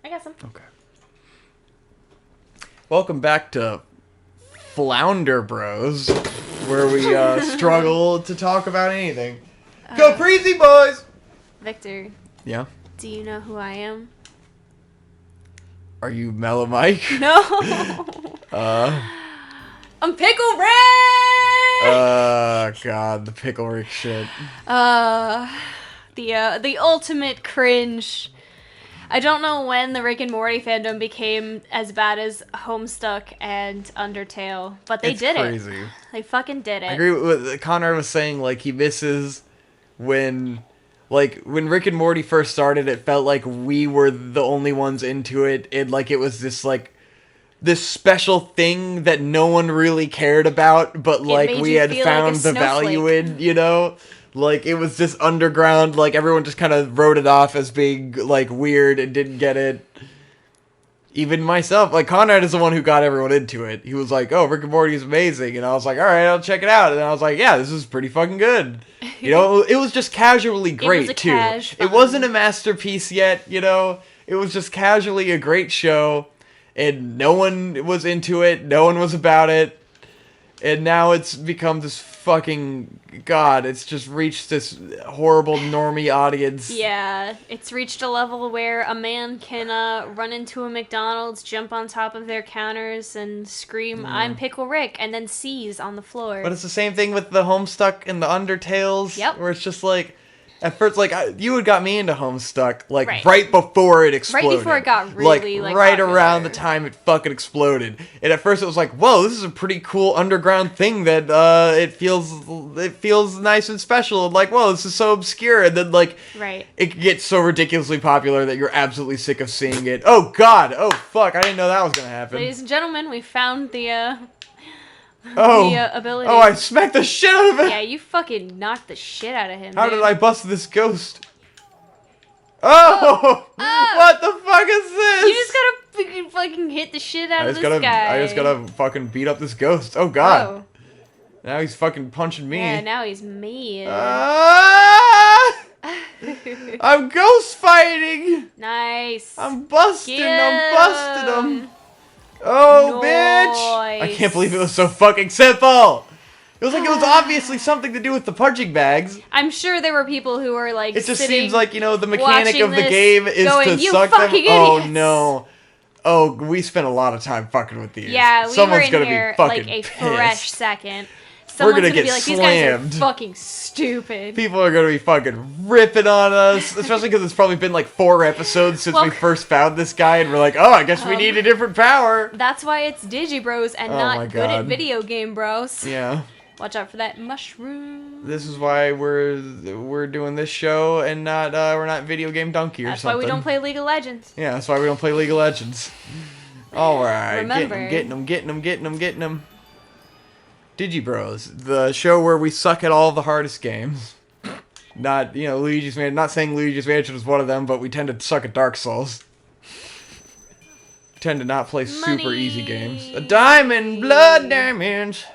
I got some. Okay. Welcome back to Flounder Bros, where we struggle to talk about anything. Go Preezy boys! Victor, Yeah? do you know who I am? Are you Mellow Mike? No! Uh... I'm Pickle Rick! God, the Pickle Rick shit. The ultimate cringe. I don't know when the Rick and Morty fandom became as bad as Homestuck and Undertale, but they did crazy. it. They fucking did it. I agree with what Conrad was saying, like, he misses when Rick and Morty first started, it felt like we were the only ones into it, and, like, it was this special thing that no one really cared about, but, like, we had found the value in, you know? Like, it was this underground, like, everyone just kind of wrote it off as being, like, weird and didn't get it. Even myself, like, Conrad is the one who got everyone into it. He was like, oh, Rick and Morty is amazing, and I was like, alright, I'll check it out, and I was like, yeah, this is pretty fucking good. You know, it was just casually great, too. It wasn't a masterpiece yet, you know? It was just casually a great show, and no one was into it, no one was about it. And now it's become this fucking... God, it's just reached this horrible normie audience. Yeah, it's reached a level where a man can run into a McDonald's, jump on top of their counters, and scream, I'm Pickle Rick, and then seize on the floor. But it's the same thing with the Homestuck and the Undertales. Yep. Where it's just like... At first, like, you had got me into Homestuck, like, right before it exploded. Right before it got really, like right popular. around the time it fucking exploded. And at first it was like, whoa, this is a pretty cool underground thing that, it feels nice and special. And like, whoa, this is so obscure. And then, like, it gets so ridiculously popular that you're absolutely sick of seeing it. Oh, God. Oh, fuck. I didn't know that was gonna happen. Ladies and gentlemen, we found the ability. Oh, I smacked the shit out of it! Yeah, you fucking knocked the shit out of him, How dude. did I bust this ghost? Oh! What the fuck is this? You just gotta fucking hit the shit out of this guy. I just gotta fucking beat up this ghost. Oh, God. Oh. Now he's fucking punching me. Yeah, now he's me. I'm ghost fighting! Nice. I'm busting him. Oh, bitch! I can't believe it was so fucking simple! It was like it was obviously something to do with the punching bags. I'm sure there were people who were like, it just seems like, you know, the mechanic of the game is to suck them. Idiots. Oh, no. Oh, we spent a lot of time fucking with these. Yeah, we Someone's were in gonna here be fucking like a pissed. fresh second. We're gonna be get like, slammed. These guys are fucking stupid. People are gonna be fucking ripping on us, especially because it's probably been like 4 episodes since we first found this guy, and we're like, oh, I guess we need a different power. That's why it's Digibros and not good at video game bros. Yeah. Watch out for that mushroom. This is why we're doing this show and not we're not Video Game Donkey or something. That's why we don't play League of Legends. Yeah, that's why we don't play League of Legends. All right, Remember, getting them. Digibros, the show where we suck at all the hardest games. Not, you know, Luigi's Mansion. Not saying Luigi's Mansion is one of them, but we tend to suck at Dark Souls. We tend to not play super easy games. A diamond, blood diamonds.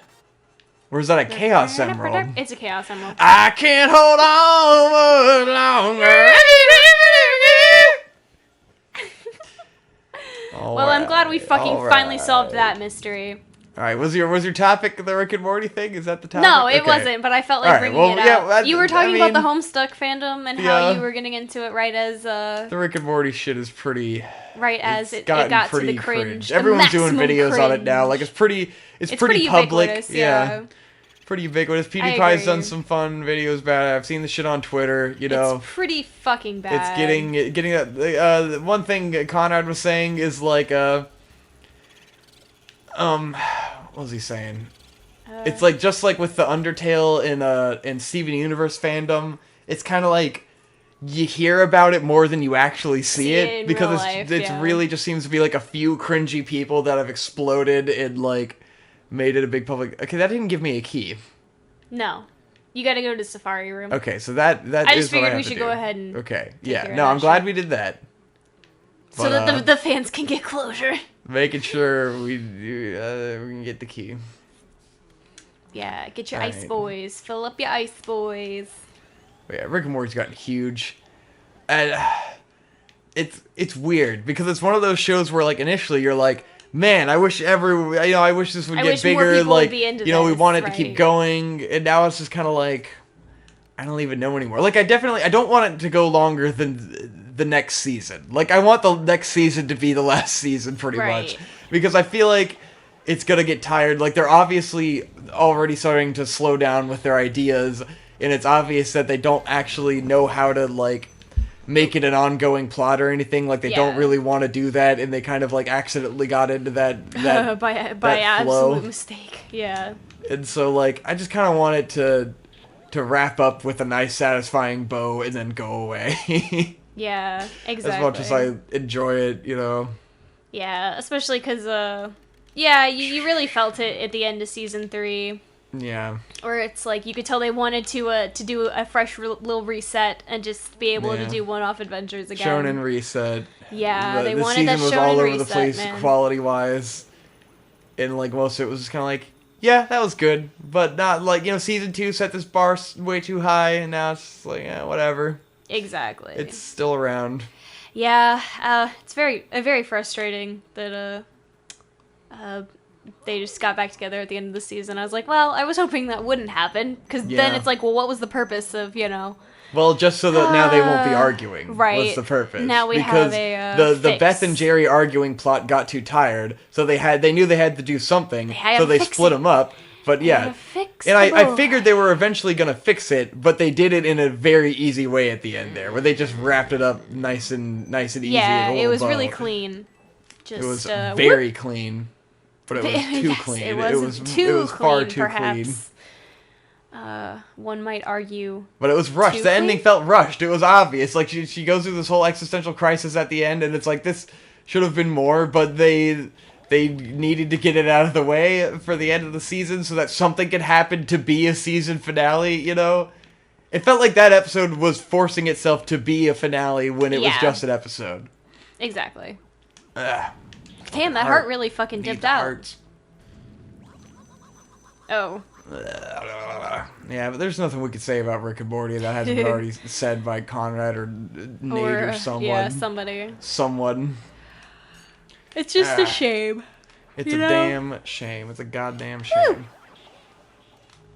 Or is that a Chaos Emerald? It's a Chaos Emerald. I can't hold on much longer. Well, I'm glad we fucking finally solved that mystery. All right, was your topic the Rick and Morty thing? Is that the topic? No, it wasn't, but I felt like bringing it up. You were talking about the Homestuck fandom and how you were getting into it right as... The Rick and Morty shit is pretty... Right as it got to the cringe. Everyone's doing videos on it now. Like, it's pretty public. Yeah. Pretty ubiquitous. PewDiePie's done some fun videos about it. I've seen the shit on Twitter, you know. It's pretty fucking bad. It's getting that... one thing Conrad was saying is, like, what was he saying? It's like just like with the Undertale and Steven Universe fandom, it's kind of like you hear about it more than you actually see it because it's really just seems to be like a few cringy people that have exploded and like made it a big public. Okay, that didn't give me a key. No. You got to go to the Safari room. Okay, so that I just is what figured I we have should to go do. ahead and I'm glad we did that. So that the fans can get closure. Making sure we can get the key. Yeah, get your ice boys. Fill up your ice boys. But yeah, Rick and Morty's gotten huge. And it's weird because it's one of those shows where like initially you're like, man, I wish I wish this would get bigger. Like, we want it to keep going, and now it's just kind of like, I don't even know anymore. Like, I don't want it to go longer than the next season. Like, I want the next season to be the last season, pretty much, because I feel like it's gonna get tired. Like, they're obviously already starting to slow down with their ideas, and it's obvious that they don't actually know how to like make it an ongoing plot or anything. Like, they don't really want to do that, and they kind of like accidentally got into that by absolute mistake. Yeah. And so like I just kind of want it to wrap up with a nice satisfying bow and then go away. Yeah, exactly. As much as I enjoy it, Yeah, especially because you really felt it at the end of season 3. Yeah. Or it's like you could tell they wanted to do a fresh little reset and just be able to do one-off adventures again. Shonen reset. Yeah, they the wanted that season was shonen all over reset, the place quality-wise. And like most of it was just kind of like, yeah, that was good, but not like, season 2 set this bar way too high, and now it's just like, whatever. Exactly. It's still around. Yeah, it's very frustrating that they just got back together at the end of the season. I was like, well, I was hoping that wouldn't happen, because then it's like, well, what was the purpose of, Well, just so that now they won't be arguing. Right. What's the purpose? Now we because have the Beth and Jerry arguing plot got too tired, so they knew they had to do something, so they split them up. But yeah, and I figured they were eventually gonna fix it, but they did it in a very easy way at the end there, where they just wrapped it up nice and easy. Yeah, it was really clean. It was very clean, but it was too clean. It was far too clean. One might argue. But it was rushed. The ending felt rushed. It was obvious. Like, she goes through this whole existential crisis at the end, and it's like, this should have been more, but they needed to get it out of the way for the end of the season so that something could happen to be a season finale, It felt like that episode was forcing itself to be a finale when it was just an episode. Exactly. Damn, that heart really fucking dipped out. Hearts. Oh. Yeah, but there's nothing we could say about Rick and Morty that hasn't been already said by Conrad or Nate or someone. Yeah, somebody. Someone. It's just a shame. It's a damn shame. It's a goddamn shame.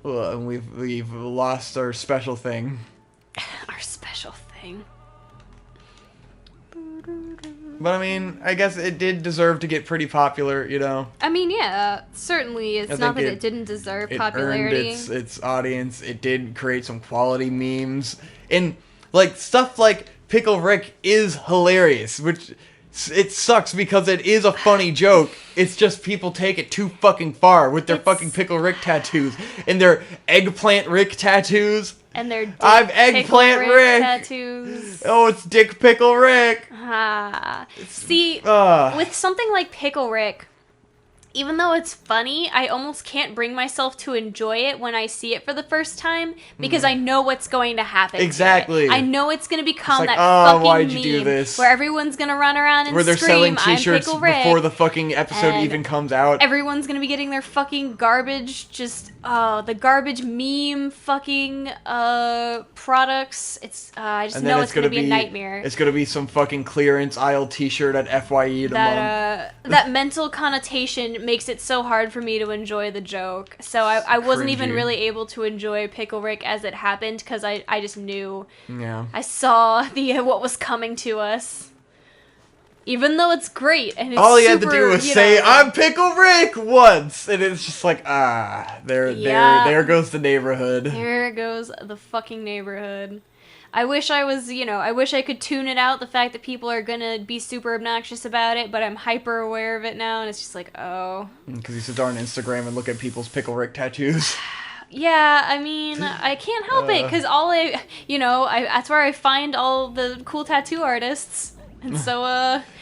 And we've lost our special thing. Our special thing. But I mean, I guess it did deserve to get pretty popular, I mean, yeah, certainly. It's not that it didn't deserve popularity. It earned its audience. It did create some quality memes. And like stuff like Pickle Rick is hilarious, which it sucks because it is a funny joke. It's just people take it too fucking far with their fucking Pickle Rick tattoos and their Eggplant Rick tattoos. And their I'm Eggplant Rick tattoos. Oh, it's Dick Pickle Rick. See, with something like Pickle Rick, even though it's funny, I almost can't bring myself to enjoy it when I see it for the first time because I know what's going to happen. Exactly. I know it's going to become like, that fucking why'd meme you do this? where everyone's going to run around and where they're scream, selling t-shirts I'm Pickle Rick, before the fucking episode even comes out. Everyone's going to be getting their fucking garbage, the garbage meme fucking products. It's I just know it's going to be a nightmare. It's going to be some fucking clearance aisle t-shirt at FYE that mental connotation makes it so hard for me to enjoy the joke. So I wasn't even really able to enjoy Pickle Rick as it happened because I just knew. Yeah. I saw what was coming to us. Even though it's great and it's all you had to do was say I'm Pickle Rick once, and it's just like there goes the neighborhood. There goes the fucking neighborhood. I wish I was, I wish I could tune it out, the fact that people are gonna be super obnoxious about it, but I'm hyper aware of it now, and it's just like, oh. Because you sit there on Instagram and look at people's Pickle Rick tattoos. Yeah, I mean, I can't help it, because that's where I find all the cool tattoo artists. And so,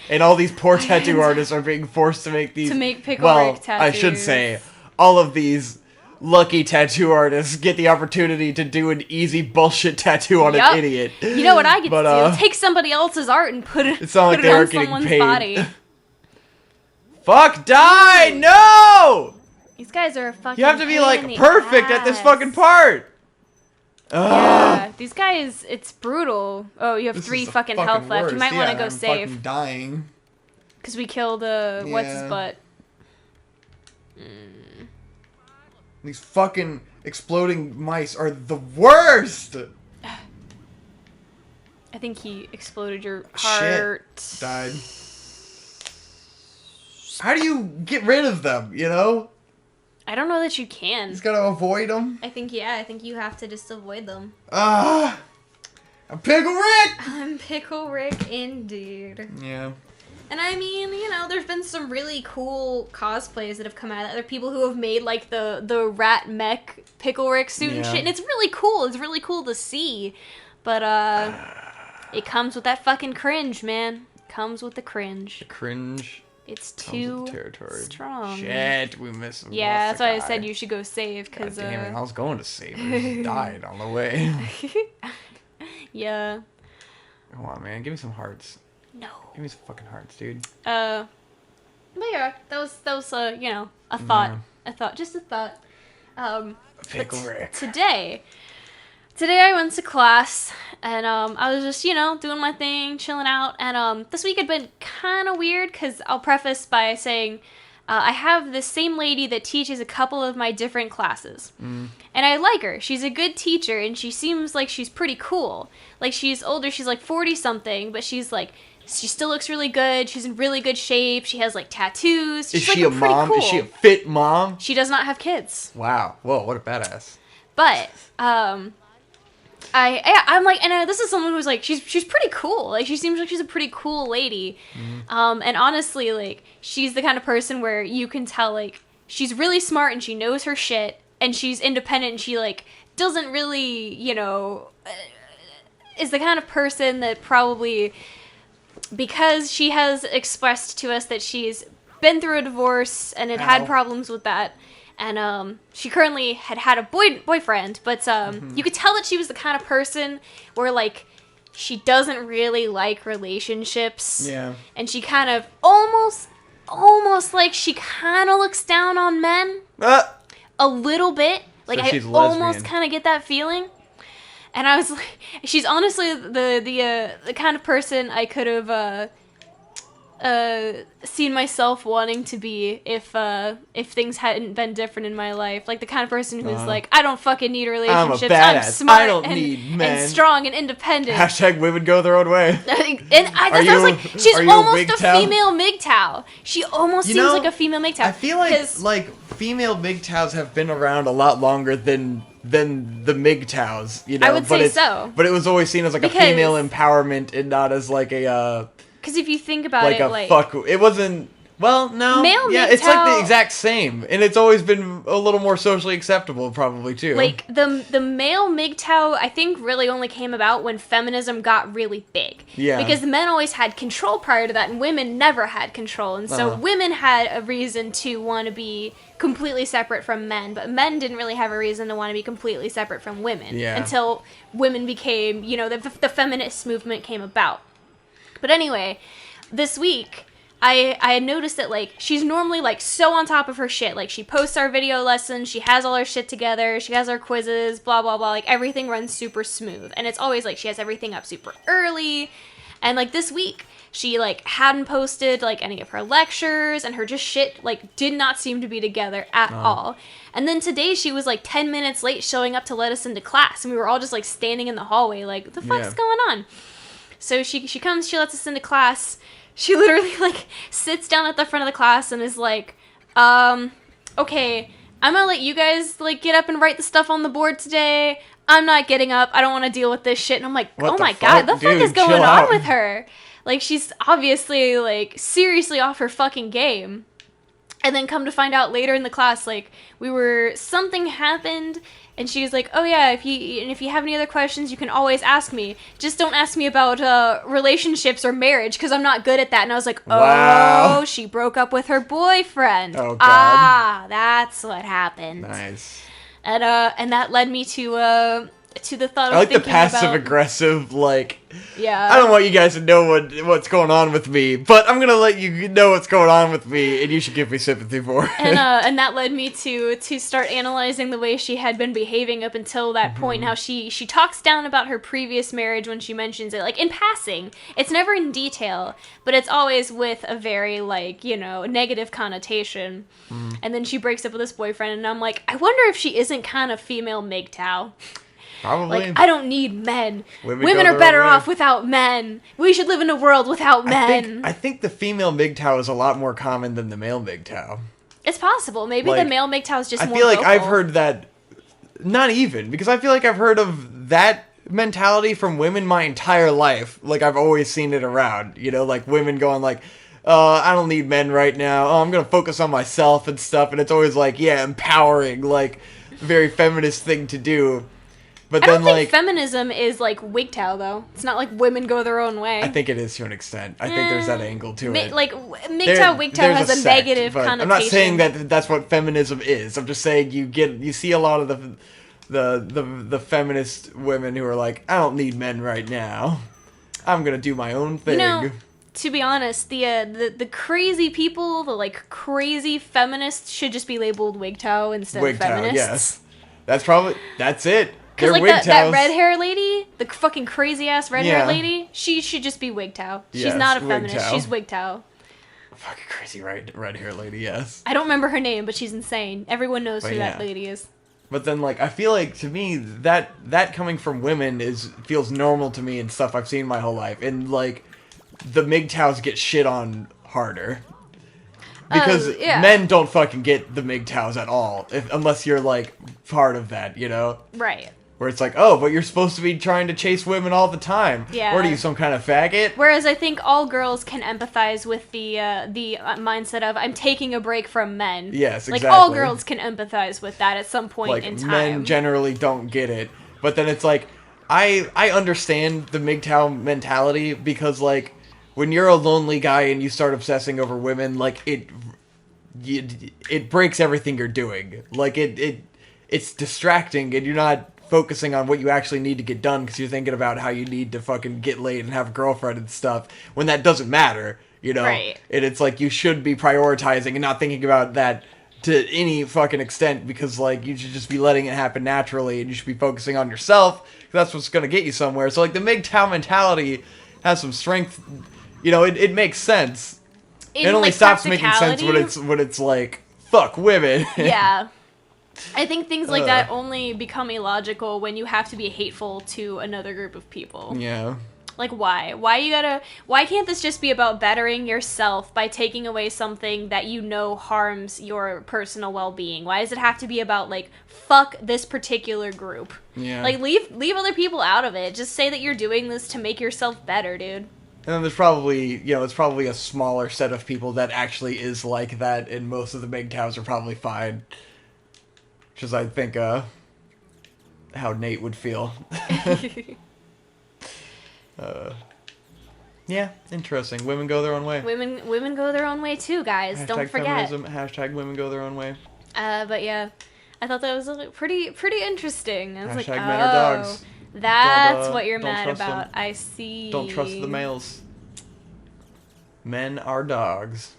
and all these poor tattoo artists are being forced to make these... To make Pickle Rick tattoos. I should say, all of these lucky tattoo artists get the opportunity to do an easy bullshit tattoo on an idiot. You know what I get to do? Take somebody else's art and put it on someone's body. Fuck, die! No! These guys are a fucking You have to be, like, perfect at this fucking part! Yeah, these guys, it's brutal. Oh, you have 3 fucking health left. You might want to go I'm save. fucking dying. Because we killed, what's his butt? These fucking exploding mice are the worst! I think he exploded your heart. Shit. Died. How do you get rid of them, you know? I don't know that you can. You just gotta avoid them. I think you have to just avoid them. I'm Pickle Rick! I'm Pickle Rick, indeed. Yeah. And I mean, you know, there's been some really cool cosplays that have come out of that. There are people who have made, like, the rat mech Pickle Rick suit and shit, and it's really cool. It's really cool to see. But, it comes with that fucking cringe, man. Comes with the cringe. The cringe. It's too strong. Shit, we missed him. Yeah, that's why I said you should go save, because, damn it, I was going to save her. He died on the way. Yeah. Come on, man. Give me some hearts. No. Give me some fucking hearts, dude. But yeah, that was you know, a thought. Yeah. Just a thought. Pickle Rick. Today I went to class, and I was just, you know, doing my thing, chilling out, and this week had been kind of weird, because I'll preface by saying I have this same lady that teaches a couple of my different classes, and I like her. She's a good teacher, and she seems like she's pretty cool. Like, she's older, she's like 40-something, but she's like, she still looks really good, she's in really good shape, she has like tattoos. Is she a mom? Cool. Is she a fit mom? She does not have kids. Wow. Whoa, what a badass. But, I'm like, and this is someone who's like, she's pretty cool. Like, she seems like she's a pretty cool lady. And honestly, like, she's the kind of person where you can tell, like, she's really smart and she knows her shit, and she's independent and she, like, doesn't really, you know, is the kind of person that probably, because she has expressed to us that she's been through a divorce and had problems with that. And she currently had a boyfriend, but you could tell that she was the kind of person where, like, she doesn't really like relationships. Yeah. And she kind of almost like she kind of looks down on men. A little bit. Like, so I almost kind of get that feeling. And I was like, she's honestly the kind of person I could have seen myself wanting to be if things hadn't been different in my life. Like, the kind of person who's like, I don't fucking need relationships. I'm smart. I don't need men. And strong and independent. # women go their own way. And I was like, she's almost a female MGTOW. She almost seems like a female MGTOW. I feel like female MGTOWs have been around a lot longer than the MGTOWs, you know. I would say so. But it was always seen as like a female empowerment and not as like a because if you think about it, it wasn't. Well, no. Male MGTOW, it's like the exact same, and it's always been a little more socially acceptable, probably too. Like the male MGTOW, I think, really only came about when feminism got really big. Yeah. Because men always had control prior to that, and women never had control, and so women had a reason to want to be completely separate from men, but men didn't really have a reason to want to be completely separate from women until women became, you know, the feminist movement came about. But anyway, this week, I had noticed that, like, she's normally, like, so on top of her shit. Like, she posts our video lessons, she has all her shit together, she has our quizzes, blah, blah, blah. Like, everything runs super smooth. And it's always, like, she has everything up super early. And, like, this week, she, like, hadn't posted, like, any of her lectures, and her just shit, like, did not seem to be together at all. And then today, she was, like, 10 minutes late showing up to let us into class, and we were all just, like, standing in the hallway, like, what the fuck's going on? So she comes, she lets us into class. She literally, like, sits down at the front of the class and is like, okay, I'm gonna let you guys, like, get up and write the stuff on the board today. I'm not getting up. I don't want to deal with this shit. And I'm like, oh my god, the fuck is going on with her? Like, she's obviously, like, seriously off her fucking game. And then come to find out later in the class, like, something happened, and she was like, oh yeah, if you have any other questions, you can always ask me. Just don't ask me about relationships or marriage, because I'm not good at that. And I was like, oh, she broke up with her boyfriend. Oh, God. Ah, that's what happened. Nice. And that led me to to the thought of I like the thinking passive aggressive, like, yeah. I don't want you guys to know what's going on with me, but I'm gonna let you know what's going on with me, and you should give me sympathy for it. And that led me to start analyzing the way she had been behaving up until that point, and how she talks down about her previous marriage when she mentions it, like, in passing. It's never in detail, but it's always with a very, like, you know, negative connotation. And then she breaks up with this boyfriend, and I'm like, I wonder if she isn't kind of female MGTOW. Probably. Like, I don't need men. Women Women go are their better own way. off without men. We should live in a world without men. I think the female MGTOW is a lot more common than the male MGTOW. It's possible. Maybe Like, the male MGTOW is just more I feel like vocal. I've heard that, not even, because I feel like I've heard of that mentality from women my entire life. Like, I've always seen it around, you know, like women going like, I don't need men right now. Oh, I'm going to focus on myself and stuff. And it's always like, yeah, empowering, like, very feminist thing to do. But I then, don't think like, feminism is like MGTOW though. It's not like women go their own way. I think it is to an extent. I think there's that angle to it. Like There- MGTOW there's has a sect, negative but connotation. I'm not saying that that's what feminism is. I'm just saying you see a lot of the feminist women who are like, I don't need men right now. I'm gonna do my own thing. You know, to be honest, the crazy people, the like crazy feminists should just be labeled MGTOW instead of MGTOW, feminists. yes. That's it. Because They're like that MGTOWs. red hair lady, the fucking crazy ass red hair Yeah. lady, she should just be MGTOW. She's Yes, not a feminist. MGTOW. She's MGTOW. Fucking crazy red hair lady, yes. I don't remember her name, but she's insane. Everyone knows But who that yeah. lady is. But then, like, I feel like, to me, that coming from women feels normal to me and stuff I've seen my whole life. And, like, the MGTOWs get shit on harder. Because yeah. men don't fucking get the MGTOWs at all, unless you're, like, part of that, you know? Right. Where it's like, oh, but you're supposed to be trying to chase women all the time. Yeah. What are you, some kind of faggot? Whereas I think all girls can empathize with the mindset of I'm taking a break from men. Yes, Like exactly. all girls can empathize with that at some point Like, in time. men generally don't get it. But then it's like, I understand the MGTOW mentality because, like, when you're a lonely guy and you start obsessing over women, like, it breaks everything you're doing. Like, it's distracting and you're not focusing on what you actually need to get done because you're thinking about how you need to fucking get laid and have a girlfriend and stuff when that doesn't matter, you know? Right. And it's like you should be prioritizing and not thinking about that to any fucking extent because, like, you should just be letting it happen naturally and you should be focusing on yourself because that's what's going to get you somewhere. So, like, the MGTOW mentality has some strength. You know, it makes sense. In, It only like, stops making sense practicality, when it's like, fuck women. Yeah. I think things like that only become illogical when you have to be hateful to another group of people. Yeah. Like, why? Why can't this just be about bettering yourself by taking away something that you know harms your personal well-being? Why does it have to be about, like, fuck this particular group? Yeah. Like, leave other people out of it. Just say that you're doing this to make yourself better, dude. And then there's probably, you know, it's probably a smaller set of people that actually is like that, and most of the MGTOWs are probably fine. Which is, I think, how Nate would feel. Yeah, interesting. Women go their own way. Women go their own way too, guys. Hashtag Don't forget. feminism, hashtag women go their own way. But yeah, I thought that was pretty interesting. I was like, Hashtag men are dogs. That's Don't, what you're don't mad trust them. about. I see. Don't trust the males. Men are dogs.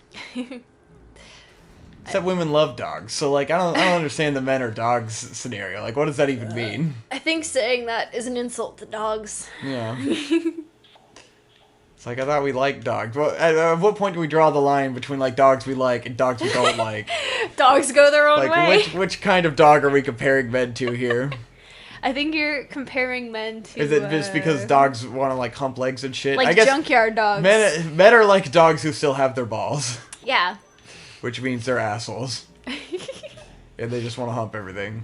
Except women love dogs, so, like, I don't understand the men are dogs scenario. Like, what does that even mean? I think saying that is an insult to dogs. Yeah. It's like, I thought we liked dogs. Well, at what point do we draw the line between, like, dogs we like and dogs we don't like? Dogs go their own Like, way. which kind of dog are we comparing men to here? I think you're comparing men to. Is it just because dogs want to, like, hump legs and shit? like I guess junkyard dogs? men are like dogs who still have their balls, Yeah. which means they're assholes. And they just want to hump everything.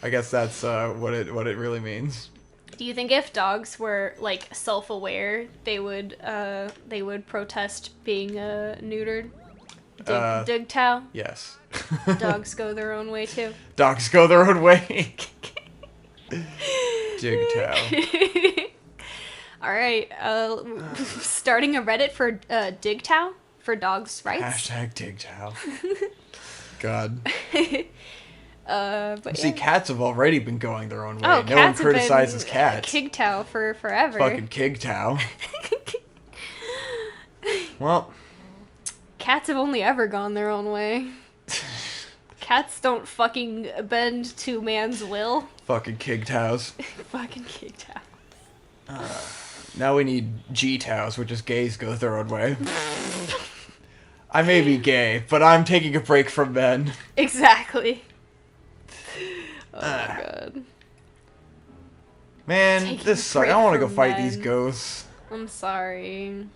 I guess that's what it really means. Do you think if dogs were, like, self-aware, they would protest being neutered? Digtow? Yes. Dogs go their own way too. Dogs go their own way. Digtow. All right. Starting a Reddit for Digtow for dogs' rights. Hashtag Digtow. God. But See, cats have already been going their own way. Oh, no one cats have criticizes been cats. MGTOW for forever. Fucking MGTOW. Well, cats have only ever gone their own way. Cats don't fucking bend to man's will. fucking MGTOWs. Fucking MGTOW. Now we need GTOWs, which is gays go their own way. I may be gay, but I'm taking a break from men. Exactly. Oh my god. Man, this sucks. I want to go fight these ghosts. I'm sorry.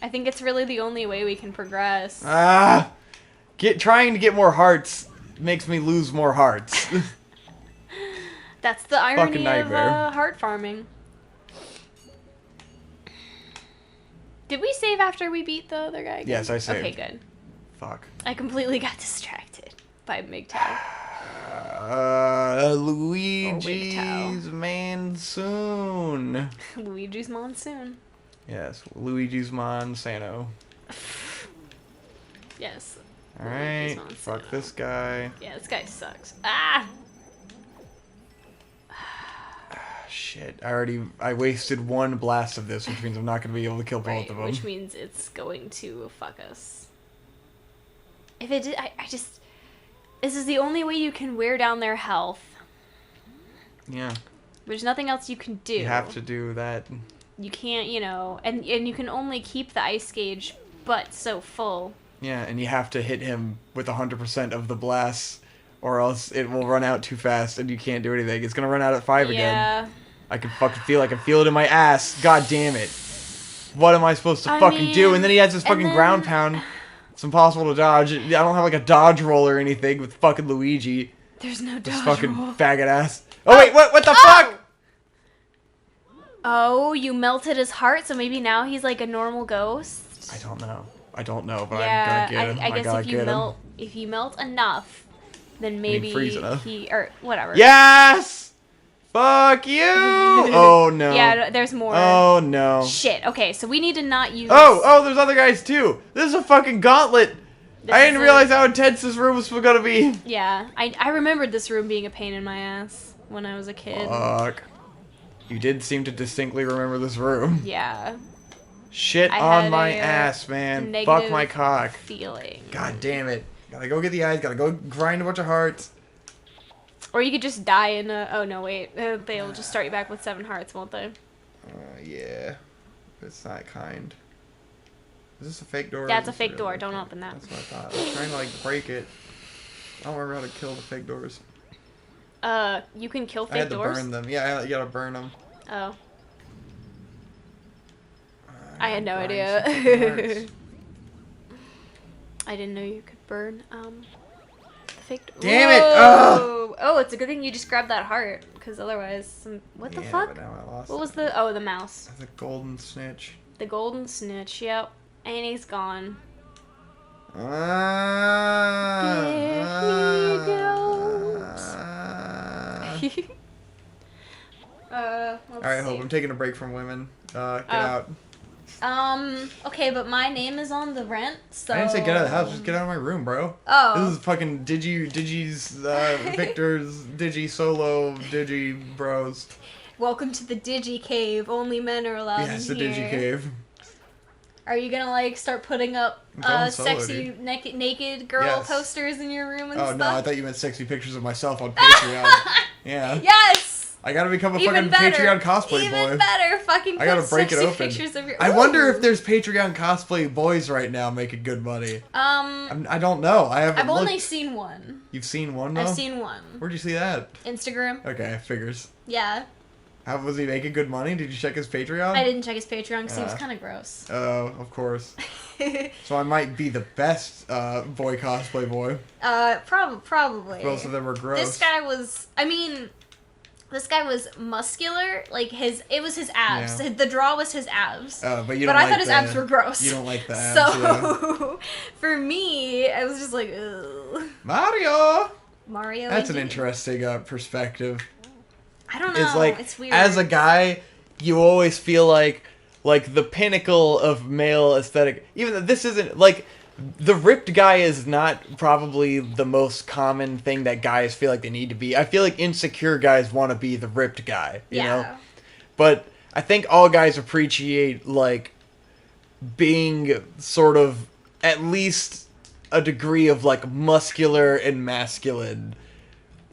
I think it's really the only way we can progress. Trying to get more hearts makes me lose more hearts. That's the irony of heart farming. Did we save after we beat the other guy again? Yes, I saved. Okay, good. Fuck. I completely got distracted by MGTOW. Luigi's Monsoon. Luigi's Monsoon. Yes, Luigi's Monsanto. Yes. Alright, fuck this guy. Yeah, this guy sucks. Ah! Shit, I wasted one blast of this, which means I'm not going to be able to kill both of them. Which means it's going to fuck us. If it did, this is the only way you can wear down their health. Yeah. There's nothing else you can do. You have to do that. You can't, and you can only keep the ice gauge but so full. Yeah, and you have to hit him with 100% of the blasts, or else it will run out too fast and you can't do anything. It's gonna run out at 5 again. Yeah. I can fucking feel it in my ass. God damn it. What am I supposed to fucking do? And then he has this fucking ground pound. It's impossible to dodge. I don't have like a dodge roll or anything with fucking Luigi. There's no dodge this fucking roll. faggot ass. Oh wait, what the fuck? Oh, you melted his heart, so maybe now he's like a normal ghost? I don't know, but yeah, I'm gonna get him. I guess if you melt enough, then maybe or whatever. Yes! Fuck you! Oh no. Yeah, there's more. Oh no. Shit. Okay, so we need to not use. Oh, there's other guys too. This is a fucking gauntlet. I didn't realize how intense this room was gonna be. Yeah, I remembered this room being a pain in my ass when I was a kid. Fuck. You did seem to distinctly remember this room. Yeah. Shit on my ass, man. Fuck my cock. Feeling. God damn it. Gotta go get the eyes. Gotta go grind a bunch of hearts. Or you could just die in a... Oh, no, wait. They'll just start you back with 7 hearts, won't they? Yeah. It's that kind. Is this a fake door? Yeah, it's a fake door. Don't open that. That's what I thought. I was trying to, like, break it. I don't remember how to kill the fake doors. You can kill fake doors? I had to burn them. Yeah, you gotta burn them. Oh. I had no idea. I didn't know you could burn, the fake door. Damn it! Oh! Oh, it's a good thing you just grabbed that heart, because otherwise, what the fuck? But now I lost what was the... Oh, the mouse. The golden snitch. The golden snitch, yep. And he's gone. There he goes. Alright, Hope, I'm taking a break from women. Get out. Okay, but my name is on the rent, so... I didn't say get out of the house, just get out of my room, bro. Oh. This is fucking Digi's, Victor's, Digi Solo, Digi Bros. Welcome to the Digi Cave. Only men are allowed in here. Yes, the Digi Cave. Are you gonna, like, start putting up sexy naked girl posters in your room and stuff? Oh, no, I thought you meant sexy pictures of myself on Patreon. Yeah. Yes! I gotta become a fucking Patreon cosplay boy. Even better, fucking I gotta break it open. Pictures of your... I wonder if there's Patreon cosplay boys right now making good money. I don't know. I've only seen one. You've seen one, though? I've seen one. Where'd you see that? Instagram. Okay, figures. Yeah. How was he making good money? Did you check his Patreon? I didn't check his Patreon because he was kind of gross. Oh, of course. So I might be the best boy cosplay boy. Probably. Most of them are gross. This guy was... I mean... This guy was muscular, like it was his abs. Yeah. The draw was his abs. But you don't I like thought his abs were gross. You don't like the abs, so, for me, I was just like, ugh. Mario! That's indeed. an interesting perspective. I don't know, it's like, it's weird. As a guy, you always feel like the pinnacle of male aesthetic, even though this isn't, like, the ripped guy is not probably the most common thing that guys feel like they need to be. I feel like insecure guys want to be the ripped guy, you know? But I think all guys appreciate, like, being sort of at least a degree of, like, muscular and masculine.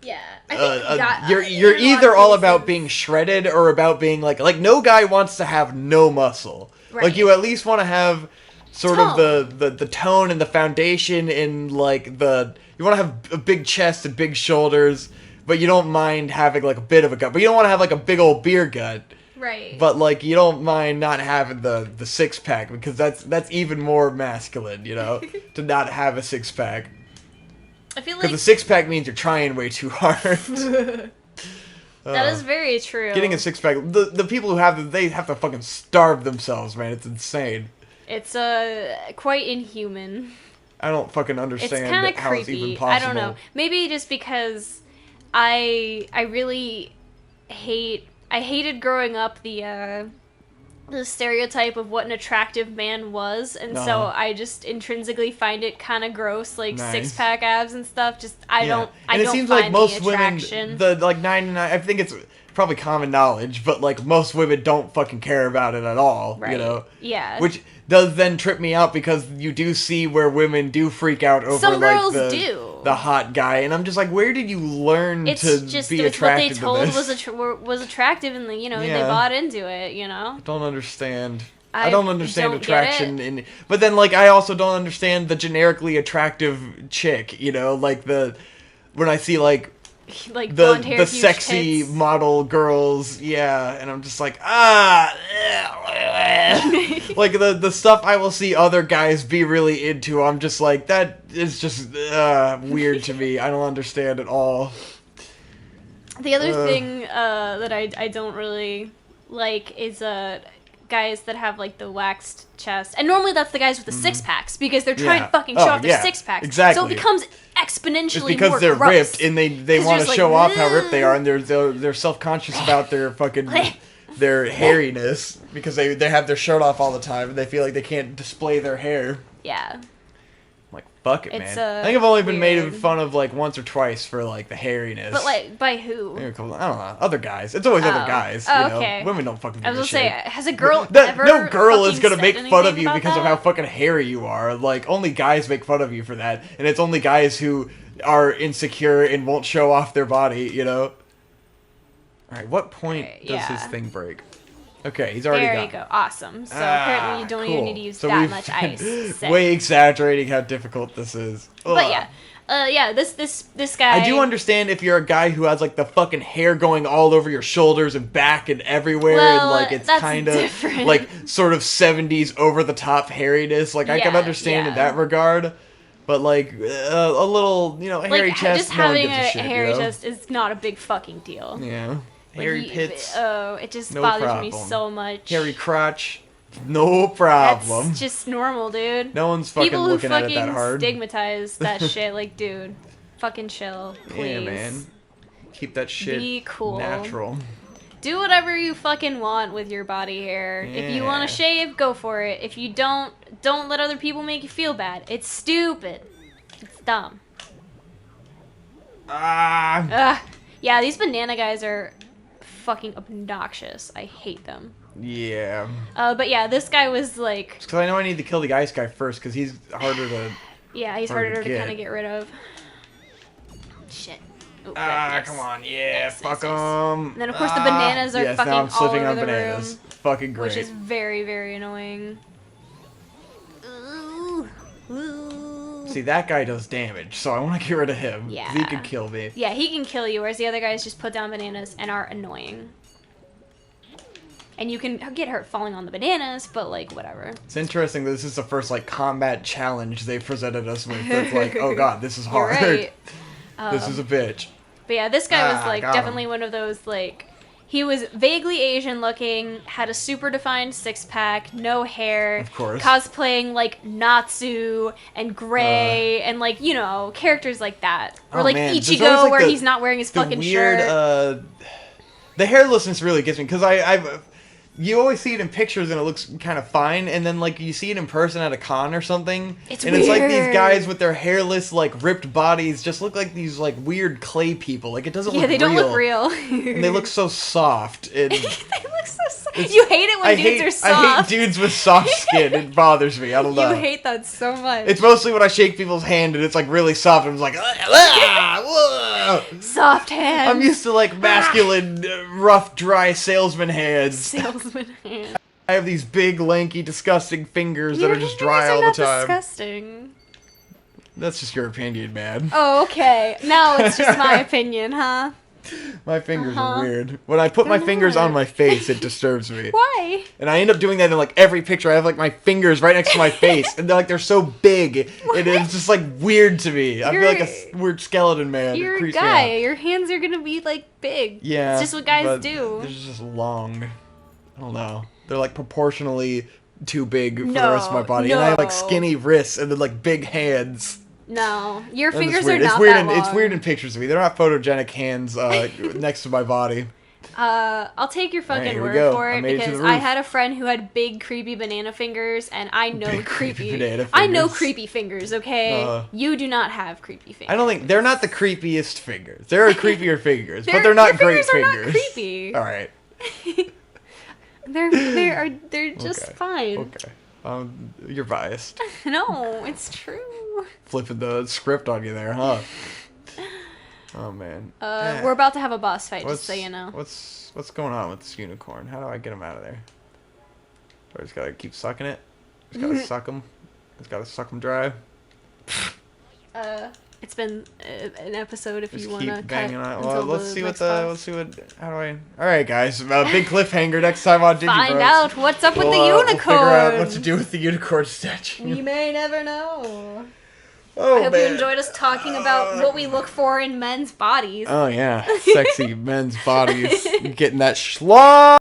Yeah. I think you're either all about being shredded or about being, like, no guy wants to have no muscle. Right. Like, you at least want to have sort of the tone and the foundation in, like, you want to have a big chest and big shoulders, but you don't mind having, like, a bit of a gut. But you don't want to have, like, a big old beer gut. Right. But, like, you don't mind not having the six-pack, because that's even more masculine, you know, to not have a six-pack. I feel like... Because the six-pack means you're trying way too hard. That is very true. Getting a six-pack, the people who have them, they have to fucking starve themselves, man. It's insane. It's quite inhuman. I don't fucking understand how it's even possible. I don't know. Maybe just because I really hated growing up the stereotype of what an attractive man was, and so I just intrinsically find it kind of gross, like six-pack abs and stuff. Just I don't seems find like most the attraction. Women, the 99, I think it's probably common knowledge, but like most women don't fucking care about it at all, right. You know? Yeah. Which does then trip me out, because you do see where women do freak out over some girls do. The hot guy, and I'm just like, where did you learn to be attracted to this? What they told was attractive, and they bought into it, you know? Don't understand. I don't understand don't attraction but then like I also don't understand the generically attractive chick, you know, like when I see like blonde hair, the sexy tits. model girls, and I'm just like like the stuff I will see other guys be really into, I'm just like, that is just weird to me. I don't understand at all. The other thing that I don't really like is guys that have like the waxed chest, and normally that's the guys with the six packs, because they're trying to fucking show off their six packs. Exactly. So it becomes exponentially it's because more they're gross. ripped, and they want to show off how ripped they are, and they're self-conscious about their fucking their hairiness, because they have their shirt off all the time, and they feel like they can't display their hair. Yeah. I'm like, fuck it, man. I think I've only been made fun of like once or twice for like the hairiness. But like, by who? I don't know. Other guys. It's always other guys. You know? Okay. Women don't fucking do I was gonna say, has a girl ever no girl is gonna make fun of you because that? of how fucking hairy you are. Like, only guys make fun of you for that, and it's only guys who are insecure and won't show off their body, you know? Alright, what point does his thing break? Okay, he's already There you go. Awesome. So apparently you don't even need to use that much ice. Sick. Way exaggerating how difficult this is. Ugh. But this guy... I do understand if you're a guy who has like the fucking hair going all over your shoulders and back and everywhere, and like it's kind of like sort of 70s over the top hairiness. Like I can understand in that regard. But like a little, you know, hairy chest. Just having a hairy chest is not a big fucking deal. Yeah. Hairy pits. Oh, it just bothers me so much. Hairy crotch. No problem. That's just normal, dude. No one's fucking looking at it that hard. People who fucking stigmatize that shit, like, dude, fucking chill, please. Yeah, man. Keep that shit Be cool. natural. Do whatever you fucking want with your body hair. Yeah. If you want to shave, go for it. If you don't let other people make you feel bad. It's stupid. It's dumb. Yeah, these banana guys are fucking obnoxious. I hate them. Yeah. But yeah, this guy was like... Because I know I need to kill the ice guy first, because he's harder to... Yeah, he's harder to kind of get rid of. Shit. Ooh, come on, fuck him. And then of course the bananas are fucking now I'm slipping all over on the bananas. room, fucking great. which is very, very annoying. See, that guy does damage, so I want to get rid of him. Yeah. He can kill me. Yeah, he can kill you, whereas the other guys just put down bananas and are annoying. And you can get hurt falling on the bananas, but, like, whatever. It's interesting that this is the first, like, combat challenge they presented us with. It's like, oh god, this is hard. You're right. This is a bitch. But yeah, this guy was, like, definitely one of those, like... He was vaguely Asian looking, had a super defined six-pack, no hair. Of course. Cosplaying, like, Natsu and Gray and, like, you know, characters like that. Or, like, Ichigo, like, where he's not wearing his fucking shirt. The hairlessness really gets me, because you always see it in pictures and it looks kind of fine, and then like you see it in person at a con or something, it's and weird. It's like these guys with their hairless, like ripped bodies just look like these like weird clay people. Like it doesn't look real. Yeah, they don't look real. And they look so soft. And they look so soft. You hate it when dudes are soft. I hate dudes with soft skin. It bothers me. I don't know. You hate that so much. It's mostly when I shake people's hand and it's like really soft. I'm just like, soft hands. I'm used to like masculine, rough, dry salesman hands. Salesman hands. I have these big, lanky, disgusting fingers that are just dry all the time. Disgusting. That's just your opinion, man. Oh, okay. Now it's just my opinion, huh? My fingers are weird. When I put my fingers on my face, it disturbs me. Why? And I end up doing that in like every picture. I have like my fingers right next to my face, and they're so big, and it's just like weird to me. I feel like a weird skeleton man. You're a guy. Your hands are gonna be like big. Yeah, it's just what guys do. They're just long. I don't know. They're like proportionally too big for the rest of my body, and I have like skinny wrists and then like big hands. No, your And fingers are not it's weird that long. It's weird in pictures of me. They're not photogenic hands next to my body. I'll take your fucking word for it because I had a friend who had big creepy banana fingers, and I know creepy fingers. Okay, you do not have creepy fingers. I don't think they're not the creepiest fingers. There are creepier fingers, but they're not great fingers. Are not creepy. All right. They're just fine. Okay. You're biased. No, it's true. Flipping the script on you there, huh? Oh man. We're about to have a boss fight, just so you know. What's going on with this unicorn? How do I get him out of there? Or I just gotta keep sucking it? Just gotta suck him? Just gotta suck him dry? It's been an episode if just you wanna keep banging cut on. Well, let's see what how do I? All right, guys. Big cliffhanger next time on Digibros. Find out what's up with the unicorn. We'll figure out what to do with the unicorn statue. We may never know. Oh, I hope you enjoyed us talking about what we look for in men's bodies. Oh yeah, sexy men's bodies. Getting that schlong.